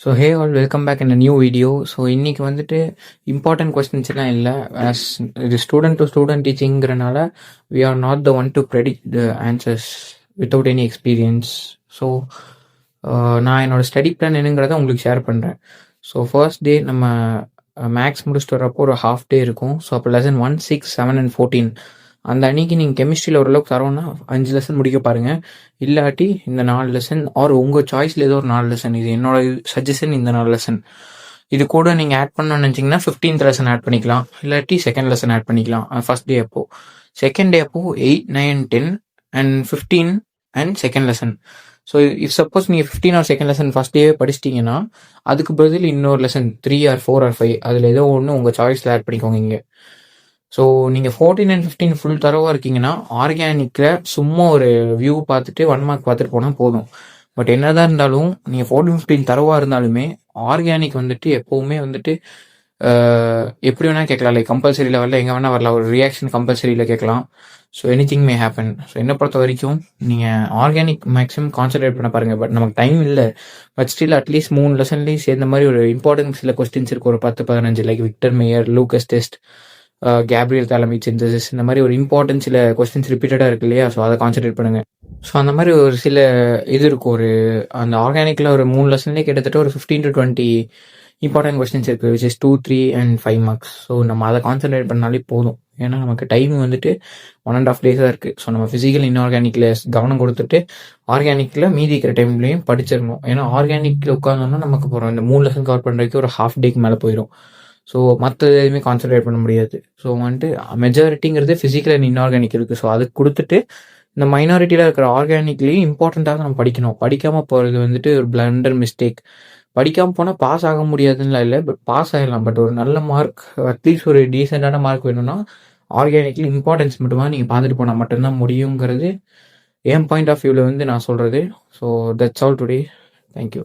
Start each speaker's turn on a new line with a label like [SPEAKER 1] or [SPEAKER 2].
[SPEAKER 1] So hey all welcome back in a new video. So இன்றைக்கி வந்துட்டு important questions எல்லாம் இல்லை. ஆஸ் இது ஸ்டூடெண்ட் டு ஸ்டூடெண்ட் டீச்சிங்கிறனால we are not the one to predict the answers without any experience. So நான் என்னோடய study plan என்னங்கிறத உங்களுக்கு ஷேர் பண்ணுறேன். ஸோ ஃபர்ஸ்ட் டே நம்ம மேக்ஸ் முடிச்சுட்டு வரப்போ ஒரு ஹாஃப் டே இருக்கும். ஸோ அப்போ லெசன் 1, 6, 7 and 14 அந்த அன்னைக்கு நீங்கள் கெமிஸ்ட்ரியில் ஓரளவுக்கு தரோன்னா 5 லெசன் முடிக்க பாருங்கள். இல்லாட்டி இந்த 4 லெசன் ஆர் உங்கள் சாய்ஸில் ஏதோ ஒரு 4 லெசன், இது என்னோட சஜஷன். இந்த 4 லெசன் இது கூட நீங்கள் ஆட் பண்ணணும்னு நினச்சிங்கன்னா 15th லெசன் ஆட் பண்ணிக்கலாம், இல்லாட்டி செகண்ட் லெசன் ஆட் பண்ணிக்கலாம். ஃபர்ஸ்ட் டே அப்போது. செகண்ட் டே அப்போது 8, 9, 10 and 15 and second lesson. So if suppose நீங்கள் 15 ஆர் செகண்ட் லெசன் ஃபஸ்ட் டேவே படிச்சிட்டிங்கன்னா அதுக்கு பதில் இன்னொரு லெசன் 3 or 4 or 5 அதில் ஏதோ ஒன்று உங்கள் சாய்ஸில் ஆட் பண்ணிக்கோங்க இங்கே. ஸோ நீங்கள் 14 and 15 ஃபுல் தரவாக இருக்கீங்கன்னா ஆர்கானிக்கில் சும்மா ஒரு வியூ பார்த்துட்டு 1 மார்க் பார்த்துட்டு போனால் போதும். பட் என்னதான் இருந்தாலும் நீங்கள் 14, 15 தரவாக இருந்தாலுமே ஆர்கானிக் வந்துட்டு எப்போவுமே வந்துட்டு எப்படி வேணால் கேட்கலாம். லைக் கம்பல்சரி லெவலில் எங்கே வேணால் வரலாம். ஒரு ரியாக்ஷன் கம்பல்சரியில் கேட்கலாம். So anything may happen. So என்னை பொறுத்த வரைக்கும் நீங்கள் ஆர்கானிக் மேக்ஸிமம் கான்சன்ட்ரேட் பண்ண பாருங்கள். பட் நமக்கு டைம் இல்லை. பட் ஸ்டில் அட்லீஸ்ட் 3 லெசன்லேயும் சேர்ந்த மாதிரி ஒரு இம்பார்ட்டன்ட் சில கொஸ்டின்ஸ் இருக்குது, ஒரு 10-15, like Victor mayor, Lucas test, Gabriel thalamic synthesis, இந்த மாதிரி ஒரு இம்பார்ட்டன்ட் சில கொஸ்டின்ஸ் ரிப்பீட்டடாக இருக்கு இல்லையா? ஸோ அதை கான்சன்ட்ரேட் பண்ணுங்கள். ஸோ அந்த மாதிரி ஒரு சில இது இருக்கும். ஒரு அந்த ஆர்கானிக்கில் ஒரு 3 லெசன்லேயே கிட்டத்தட்ட ஒரு 15 to 20 இம்பார்ட்டன்ட் கொஸ்டின்ஸ் இருக்குது, which is 2, 3 and 5 marks. So நம்ம அதை கான்சன்ட்ரேட் பண்ணாலே போதும். ஏன்னா நமக்கு டைம் வந்துட்டு 1.5 days தான் இருக்குது. ஸோ நம்ம ஃபிசிக்கல் இன்ஆர்கானிக்கில் கவனம் கொடுத்துட்டு ஆர்கானிக்கில் மீதி இருக்கிற டைம்லையும் படிச்சிடணும். ஏன்னா ஆர்கானிக்கில் உட்காந்தோம்னா நமக்கு போகிறோம் இந்த 3 லெசன் கவர் பண்ணுறதுக்கு ஒரு ஹாஃப் டேக்கு மேலே போயிடும். ஸோ மற்ற எதுவுமே கான்சன்ட்ரேட் பண்ண முடியாது. ஸோ வந்துட்டு மெஜாரிட்டிங்கிறது ஃபிசிக்கல் அண்ட் இன்ஆர்கானிக் இருக்குது. ஸோ அதுக்கு கொடுத்துட்டு இந்த மைனாரிட்டியில் இருக்கிற ஆர்கானிக்லேயும் இம்பார்ட்டண்ட்டாக நம்ம படிக்கணும். படிக்காமல் போகிறது வந்துட்டு ஒரு பிளண்டர் மிஸ்டேக். படிக்காமல் போனால் பாஸ் ஆக முடியாதுன்னு இல்லை, பட் பாஸ் ஆகிடலாம். பட் ஒரு நல்ல மார்க், அட்லீஸ்ட் ஒரு டீசெண்டான மார்க் வேணும்னா ஆர்கானிக்கில் இம்பார்ட்டன்ஸ் மட்டுமா நீங்கள் பார்த்துட்டு போனால் மட்டும்தான் முடியுங்கிறது என் பாயிண்ட் ஆஃப் வியூவில் வந்து நான் சொல்கிறது. So that's all today. Thank you.